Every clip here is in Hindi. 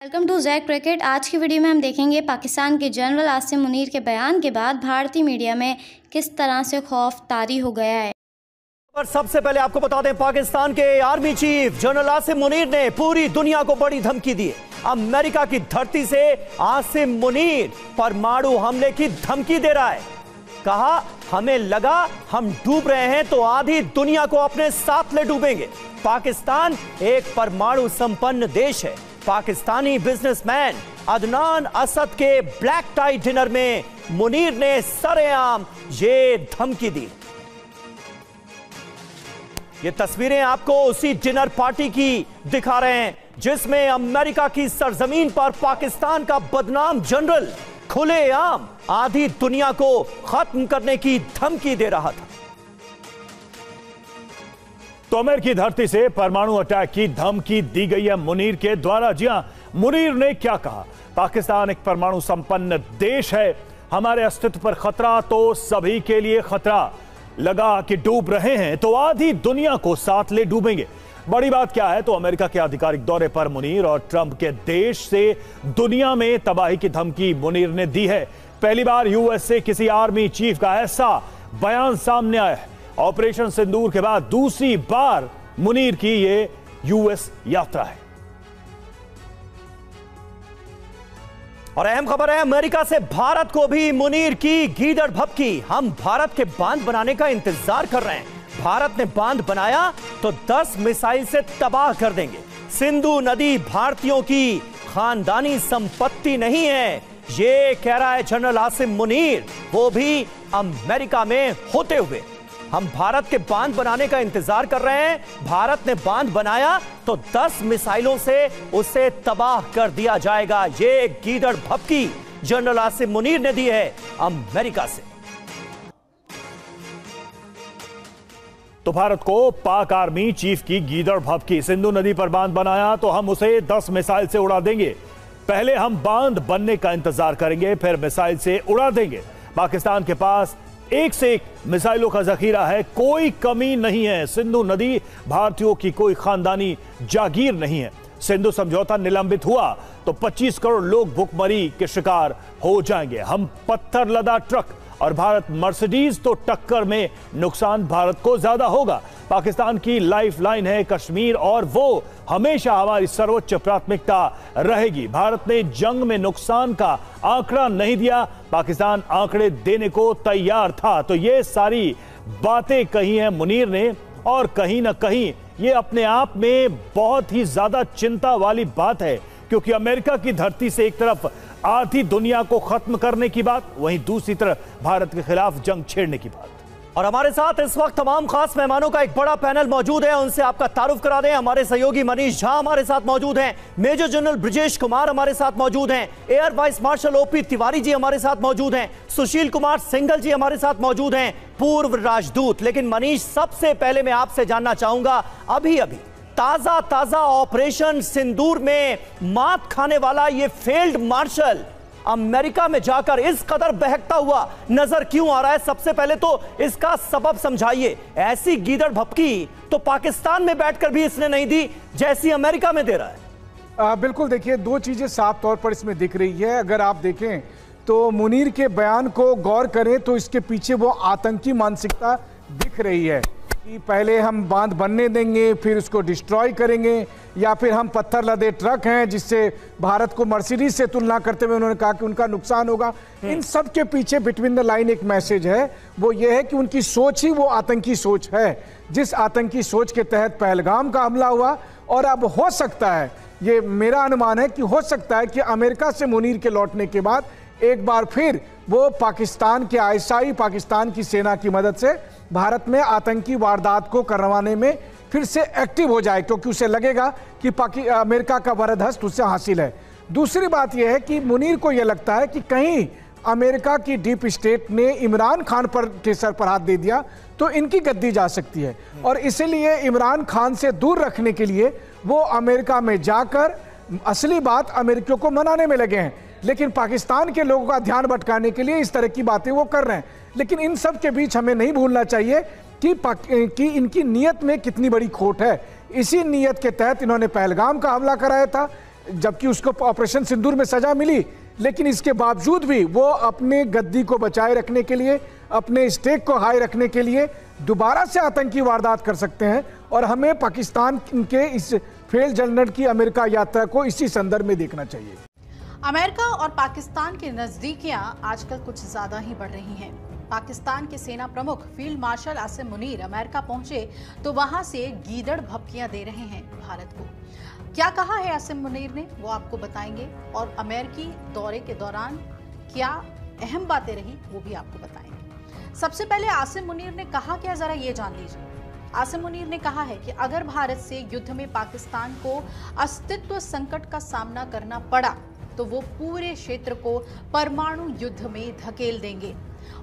Welcome to Jack cricket. आज की वीडियो में हम देखेंगे पाकिस्तान के जनरल आसिम मुनीर के बयान के बाद भारतीय मीडिया में किस तरह से खौफ तारी हो गया है। पर सबसे पहले आपको बता दें, पाकिस्तान के army chief general Asim Munir ने पूरी दुनिया को बड़ी धमकी दी। अमेरिका की धरती से आसिम मुनीर परमाणु हमले की धमकी दे रहा है। कहा, हमें लगा हम डूब रहे हैं तो आधी दुनिया को अपने साथ ले डूबेंगे। पाकिस्तान एक परमाणु संपन्न देश है। पाकिस्तानी बिजनेसमैन अदनान असद के ब्लैक टाई डिनर में मुनीर ने सरेआम ये धमकी दी। ये तस्वीरें आपको उसी डिनर पार्टी की दिखा रहे हैं जिसमें अमेरिका की सरजमीन पर पाकिस्तान का बदनाम जनरल खुलेआम आधी दुनिया को खत्म करने की धमकी दे रहा था। तो अमेरिकी धरती से परमाणु अटैक की धमकी दी गई है मुनीर के द्वारा। जी हां, मुनीर ने क्या कहा? पाकिस्तान एक परमाणु संपन्न देश है, हमारे अस्तित्व पर खतरा तो सभी के लिए खतरा। लगा कि डूब रहे हैं तो आधी दुनिया को साथ ले डूबेंगे। बड़ी बात क्या है, तो अमेरिका के आधिकारिक दौरे पर मुनीर और ट्रंप के देश से दुनिया में तबाही की धमकी मुनीर ने दी है। पहली बार यूएस से किसी आर्मी चीफ का ऐसा बयान सामने आया है। ऑपरेशन सिंदूर के बाद दूसरी बार मुनीर की ये यूएस यात्रा है। और अहम खबर है, अमेरिका से भारत को भी मुनीर की गीदड़ भभकी। हम भारत के बांध बनाने का इंतजार कर रहे हैं। भारत ने बांध बनाया तो 10 मिसाइल से तबाह कर देंगे। सिंधु नदी भारतीयों की खानदानी संपत्ति नहीं है, ये कह रहा है जनरल आसिम मुनीर, वो भी अमेरिका में होते हुए। हम भारत के बांध बनाने का इंतजार कर रहे हैं। भारत ने बांध बनाया तो 10 मिसाइलों से उसे तबाह कर दिया जाएगा। ये गीदड़ भभकी जनरल आसिम मुनीर ने दी है अमेरिका से। तो भारत को पाक आर्मी चीफ की गीदड़ भभकी। सिंधु नदी पर बांध बनाया तो हम उसे 10 मिसाइल से उड़ा देंगे। पहले हम बांध बनने का इंतजार करेंगे, फिर मिसाइल से उड़ा देंगे। पाकिस्तान के पास एक से एक मिसाइलों का जखीरा है, कोई कमी नहीं है। सिंधु नदी भारतीयों की कोई खानदानी जागीर नहीं है। सिंधु समझौता निलंबित हुआ तो 25 करोड़ लोग भुखमरी के शिकार हो जाएंगे। हम पत्थर लदा ट्रक और भारत मर्सिडीज तो टक्कर में नुकसान भारत को ज्यादा होगा। पाकिस्तान की लाइफलाइन है कश्मीर और वो हमेशा हमारी सर्वोच्च प्राथमिकता रहेगी। भारत ने जंग में नुकसान का आंकड़ा नहीं दिया, पाकिस्तान आंकड़े देने को तैयार था। तो ये सारी बातें कही हैं मुनीर ने, और कहीं ना कहीं ये अपने आप में बहुत ही ज्यादा चिंता वाली बात है, क्योंकि अमेरिका की धरती से एक तरफ आधी दुनिया को खत्म करने की बात, वहीं दूसरी तरफ भारत के खिलाफ जंग छेड़ने की बात। और हमारे साथ इस वक्त तमाम खास मेहमानों का एक बड़ा पैनल मौजूद है, उनसे आपका तारुफ करा दें। हमारे सहयोगी मनीष झा हमारे साथ मौजूद हैं, मेजर जनरल ब्रजेश कुमार हमारे साथ मौजूद हैं, air vice marshal OP Tiwari ji हमारे साथ मौजूद हैं, सुशील कुमार सिंघल जी हमारे साथ मौजूद हैं, पूर्व राजदूत। लेकिन मनीष, सबसे पहले मैं आपसे जानना चाहूंगा, अभी ताजा ऑपरेशन सिंदूर में मात खाने वाला ये फील्ड मार्शल अमेरिका में जाकर इस कदर बहकता हुआ नजर क्यों आ रहा है? सबसे पहले तो इसका सबब समझाइए। ऐसी गीदड़ भभकी तो पाकिस्तान में बैठकर भी इसने नहीं दी जैसी अमेरिका में दे रहा है। बिल्कुल, देखिए, दो चीजें साफ तौर पर इसमें दिख रही है। अगर आप देखें तो मुनीर के बयान को गौर करें तो इसके पीछे वो आतंकी मानसिकता दिख रही है कि पहले हम बांध बनने देंगे, फिर उसको डिस्ट्रॉय करेंगे, या फिर हम पत्थर लदे ट्रक हैं जिससे भारत को मर्सिडीज से तुलना करते हुए उन्होंने कहा कि उनका नुकसान होगा। इन सब के पीछे बिटवीन द लाइन एक मैसेज है, वो ये है कि उनकी सोच ही वो आतंकी सोच है, जिस आतंकी सोच के तहत पहलगाम का हमला हुआ। और अब हो सकता है, ये मेरा अनुमान है कि हो सकता है कि अमेरिका से मुनीर के लौटने के बाद एक बार फिर वो पाकिस्तान के आईएसआई, पाकिस्तान की सेना की मदद से भारत में आतंकी वारदात को करवाने में फिर से एक्टिव हो जाए, क्योंकि उसे लगेगा कि अमेरिका का वरदहस्त उससे हासिल है। दूसरी बात यह है कि मुनीर को यह लगता है कि कहीं अमेरिका की डीप स्टेट ने इमरान खान के सर पर हाथ दे दिया तो इनकी गद्दी जा सकती है, और इसीलिए इमरान खान से दूर रखने के लिए वो अमेरिका में जाकर असली बात अमेरिकियों को मनाने में लगे हैं। लेकिन पाकिस्तान के लोगों का ध्यान भटकाने के लिए इस तरह की बातें वो कर रहे हैं। लेकिन इन सब के बीच हमें नहीं भूलना चाहिए कि इनकी नीयत में कितनी बड़ी खोट है। इसी नीयत के तहत इन्होंने पहलगाम का हमला कराया था, जबकि उसको ऑपरेशन सिंदूर में सजा मिली, लेकिन इसके बावजूद भी वो अपने गद्दी को बचाए रखने के लिए, अपने स्टेक को हाई रखने के लिए दोबारा से आतंकी वारदात कर सकते हैं। और हमें पाकिस्तान के इस फेल जनरल की अमेरिका यात्रा को इसी संदर्भ में देखना चाहिए। अमेरिका और पाकिस्तान की नजदीकियां आजकल कुछ ज्यादा ही बढ़ रही हैं। पाकिस्तान के सेना प्रमुख field marshal Asim Munir America पहुंचे तो वहां से गीदड़ भभकियां दे रहे हैं भारत को। क्या कहा है आसिम मुनीर ने, वो आपको बताएंगे, और अमेरिकी दौरे के दौरान क्या अहम बातें रही वो भी आपको बताएंगे। सबसे पहले आसिम मुनीर ने कहा क्या, जरा ये जान लीजिए। आसिम मुनीर ने कहा है कि अगर भारत से युद्ध में पाकिस्तान को अस्तित्व संकट का सामना करना पड़ा तो वो पूरे क्षेत्र को परमाणु युद्ध में धकेल देंगे।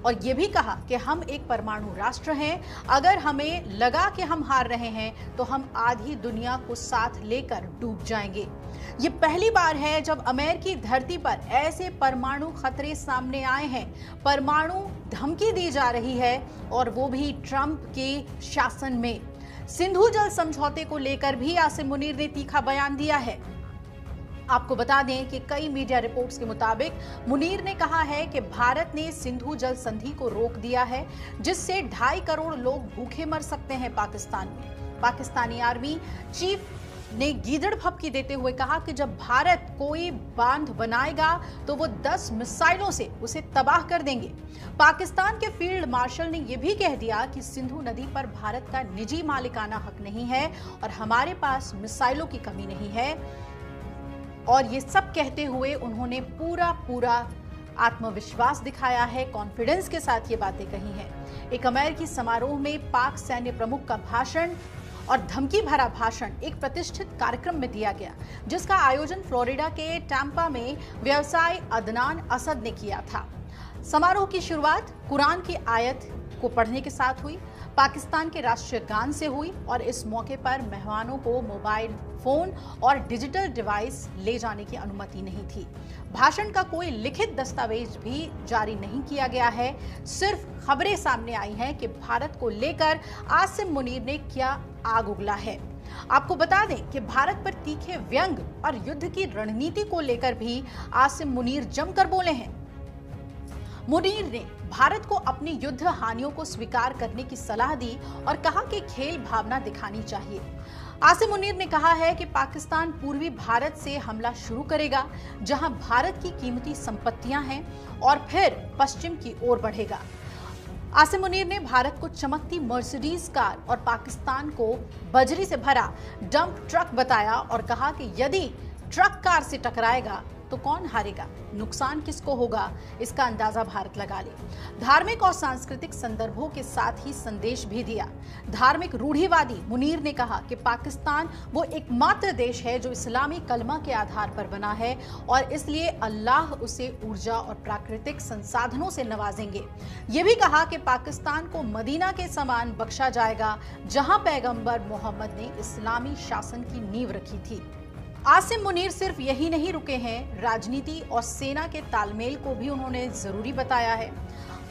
और ये भी कहा कि हम एक परमाणु राष्ट्र हैं, अगर हमें लगा कि हम हार रहे हैं तो हम आधी दुनिया को साथ लेकर डूब जाएंगे। ये पहली बार है जब अमेरिकी धरती पर ऐसे परमाणु खतरे सामने आए हैं। परमाणु धमकी दी जा रही है और वो भी ट्रंप के शासन में। सिंधु जल समझौते को लेकर भी आसिम मुनीर ने तीखा बयान दिया है। आपको बता दें कि कई मीडिया रिपोर्ट्स के मुताबिक मुनीर ने कहा है कि भारत ने सिंधु जल संधि को रोक दिया है, जिससे 2.5 करोड़ लोग भूखे मर सकते हैं पाकिस्तान में। पाकिस्तानी आर्मी चीफ ने गीदड़ भभकी देते हुए कहा कि जब भारत कोई बांध बनाएगा तो वो 10 मिसाइलों से उसे तबाह कर देंगे। पाकिस्तान के फील्ड मार्शल ने यह भी कह दिया कि सिंधु नदी पर भारत का निजी मालिकाना हक नहीं है और हमारे पास मिसाइलों की कमी नहीं है। और ये सब कहते हुए उन्होंने पूरा आत्मविश्वास दिखाया है, कॉन्फिडेंस के साथ ये बातें कही हैं। एक अमेरिकी समारोह में पाक सैन्य प्रमुख का भाषण और धमकी भरा भाषण एक प्रतिष्ठित कार्यक्रम में दिया गया, जिसका आयोजन फ्लोरिडा के टैंपा में व्यवसायी अदनान असद ने किया था। समारोह की शुरुआत कुरान की आयत को पढ़ने के साथ हुई, पाकिस्तान के राष्ट्रीय गान से हुई और इस मौके पर मेहमानों को मोबाइल फोन और डिजिटल डिवाइस ले जाने की अनुमति नहीं थी। भाषण का कोई लिखित दस्तावेज भी जारी नहीं किया गया है, सिर्फ खबरें सामने आई हैं कि भारत को लेकर आसिम मुनीर ने क्या आग उगला है। आपको बता दें कि भारत पर तीखे व्यंग और युद्ध की रणनीति को लेकर भी आसिम मुनीर जमकर बोले हैं। मुनीर ने भारत को अपनी युद्ध हानियों को स्वीकार करने की सलाह दी और कहा कि खेल भावना दिखानी चाहिए। आसिम मुनीर ने कहा है कि पाकिस्तान पूर्वी भारत से हमला शुरू करेगा, जहां भारत की कीमती संपत्तियां हैं, और फिर पश्चिम की ओर बढ़ेगा। आसिम मुनीर ने भारत को चमकती मर्सिडीज कार और पाकिस्तान को बजरी से भरा डंप ट्रक बताया और कहा कि यदि ट्रक कार से टकराएगा तो कौन हारेगा, नुकसान किसको होगा, इसका अंदाजा भारत लगा ले। धार्मिक और सांस्कृतिक संदर्भों के साथ ही संदेश भी दिया। धार्मिक रूढ़िवादी मुनीर ने कहा कि पाकिस्तान वो एकमात्र देश है जो इस्लामी कलमा के आधार पर बना है और इसलिए अल्लाह उसे ऊर्जा और प्राकृतिक संसाधनों से नवाजेंगे। ये भी कहा कि पाकिस्तान को मदीना के समान बख्शा जाएगा, जहां पैगंबर मोहम्मद ने इस्लामी शासन की नींव रखी थी। आसिम मुनीर सिर्फ यही नहीं रुके हैं, राजनीति और सेना के तालमेल को भी उन्होंने जरूरी बताया है।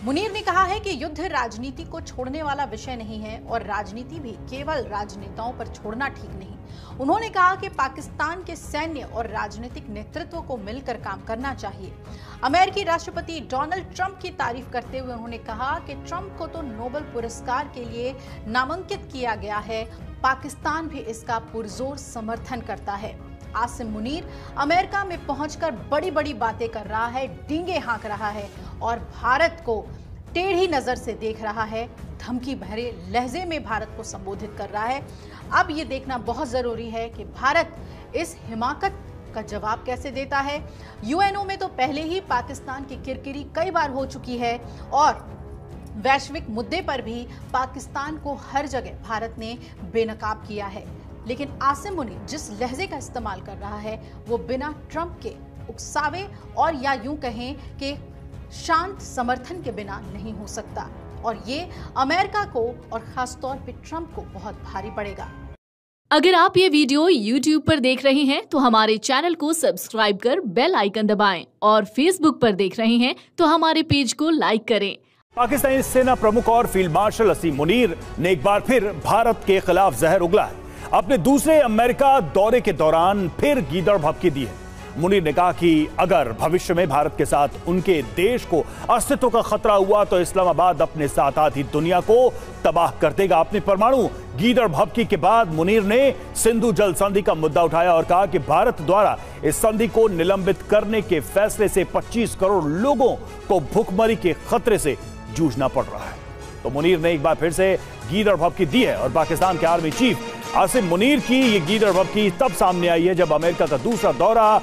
मुनीर ने कहा है कि युद्ध राजनीति को छोड़ने वाला विषय नहीं है और राजनीति भी केवल राजनेताओं पर छोड़ना ठीक नहीं। उन्होंने कहा कि पाकिस्तान के सैन्य और राजनीतिक नेतृत्व को मिलकर काम करना चाहिए। अमेरिकी राष्ट्रपति डोनाल्ड ट्रंप की तारीफ करते हुए उन्होंने कहा कि ट्रंप को तो नोबेल पुरस्कार के लिए नामांकित किया गया है, पाकिस्तान भी इसका पुरजोर समर्थन करता है। आसिम मुनीर अमेरिका में पहुंचकर बड़ी बड़ी बातें कर रहा है, डींगे हाँक रहा है और भारत को टेढ़ी नजर से देख रहा है, धमकी भरे लहजे में भारत को संबोधित कर रहा है। अब ये देखना बहुत जरूरी है कि भारत इस हिमाकत का जवाब कैसे देता है। यूएनओ में तो पहले ही पाकिस्तान की किरकिरी कई बार हो चुकी है और वैश्विक मुद्दे पर भी पाकिस्तान को हर जगह भारत ने बेनकाब किया है, लेकिन आसिम मुनीर जिस लहजे का इस्तेमाल कर रहा है वो बिना ट्रंप के उकसावे और या यूं कहें कि शांत समर्थन के बिना नहीं हो सकता और ये अमेरिका को और खासतौर पे ट्रंप को बहुत भारी पड़ेगा। अगर आप ये वीडियो YouTube पर देख रहे हैं तो हमारे चैनल को सब्सक्राइब कर बेल आइकन दबाएं और Facebook पर देख रहे हैं तो हमारे पेज को लाइक करें। पाकिस्तानी सेना प्रमुख और फील्ड मार्शल आसिम मुनीर ने एक बार फिर भारत के खिलाफ जहर उगला है। अपने दूसरे अमेरिका दौरे के दौरान फिर गीदड़ भभकी दी है। मुनीर ने कहा कि अगर भविष्य में भारत के साथ उनके देश को अस्तित्व का खतरा हुआ तो इस्लामाबाद अपने साथ आधी दुनिया को तबाह कर देगा। अपनी परमाणु गीदड़ भभकी के बाद मुनीर ने सिंधु जल संधि का मुद्दा उठाया और कहा कि भारत द्वारा इस संधि को निलंबित करने के फैसले से 25 करोड़ लोगों को भूखमरी के खतरे से जूझना पड़ रहा है। तो मुनीर ने एक बार फिर से गीदड़ भभकी दी है और पाकिस्तान के आर्मी चीफ आसिम मुनीर की ये गीदड़ भभकी तब सामने आई है जब अमेरिका का दूसरा दौरा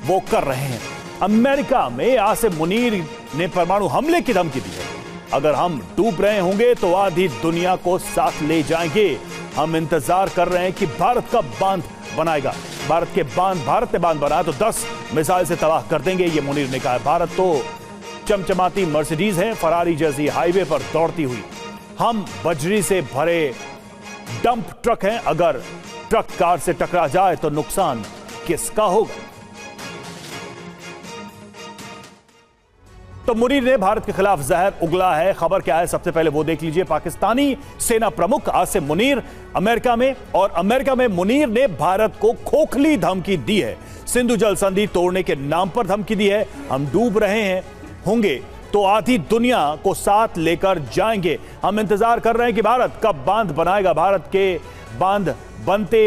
वो कर रहे हैं। अमेरिका में आसिम मुनीर ने परमाणु हमले की धमकी दी है। अगर हम डूब रहे होंगे तो आधी दुनिया को साथ ले जाएंगे। हम इंतजार कर रहे हैं कि भारत कब बांध बनाएगा। भारत ने बांध बनाया तो 10 मिसाइल से तबाह कर देंगे, ये मुनीर ने कहा। भारत तो चमचमाती मर्सिडीज है, फरारी जैसी हाईवे पर दौड़ती हुई। हम बजरी से भरे डंप ट्रक हैं। अगर ट्रक कार से टकरा जाए तो नुकसान किसका होगा? तो मुनीर ने भारत के खिलाफ जहर उगला है। खबर क्या है सबसे पहले वो देख लीजिए। पाकिस्तानी सेना प्रमुख आसिम मुनीर अमेरिका में, और अमेरिका में मुनीर ने भारत को खोखली धमकी दी है। सिंधु जल संधि तोड़ने के नाम पर धमकी दी है। हम डूब रहे होंगे तो आधी दुनिया को साथ लेकर जाएंगे। हम इंतजार कर रहे हैं कि भारत कब बांध बनाएगा। भारत के बांध बनते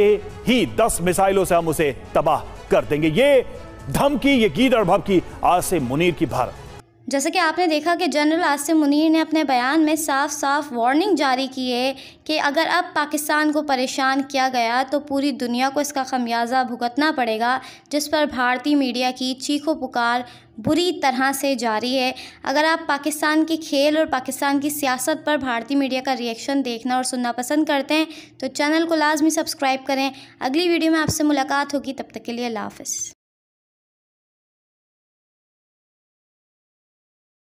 ही 10 मिसाइलों से हम उसे तबाह कर देंगे। ये धमकी, ये गीदड़ भभकी आसिम मुनीर की भारत। जैसे कि आपने देखा कि जनरल आसिम मुनीर ने अपने बयान में साफ साफ वार्निंग जारी की है कि अगर अब पाकिस्तान को परेशान किया गया तो पूरी दुनिया को इसका खमियाजा भुगतना पड़ेगा, जिस पर भारतीय मीडिया की चीखों पुकार बुरी तरह से जारी है। अगर आप पाकिस्तान के खेल और पाकिस्तान की सियासत पर भारतीय मीडिया का रिएक्शन देखना और सुनना पसंद करते हैं तो चैनल को लाजमी सब्सक्राइब करें। अगली वीडियो में आपसे मुलाकात होगी, तब तक के लिए अल्लाह हाफ़िज़।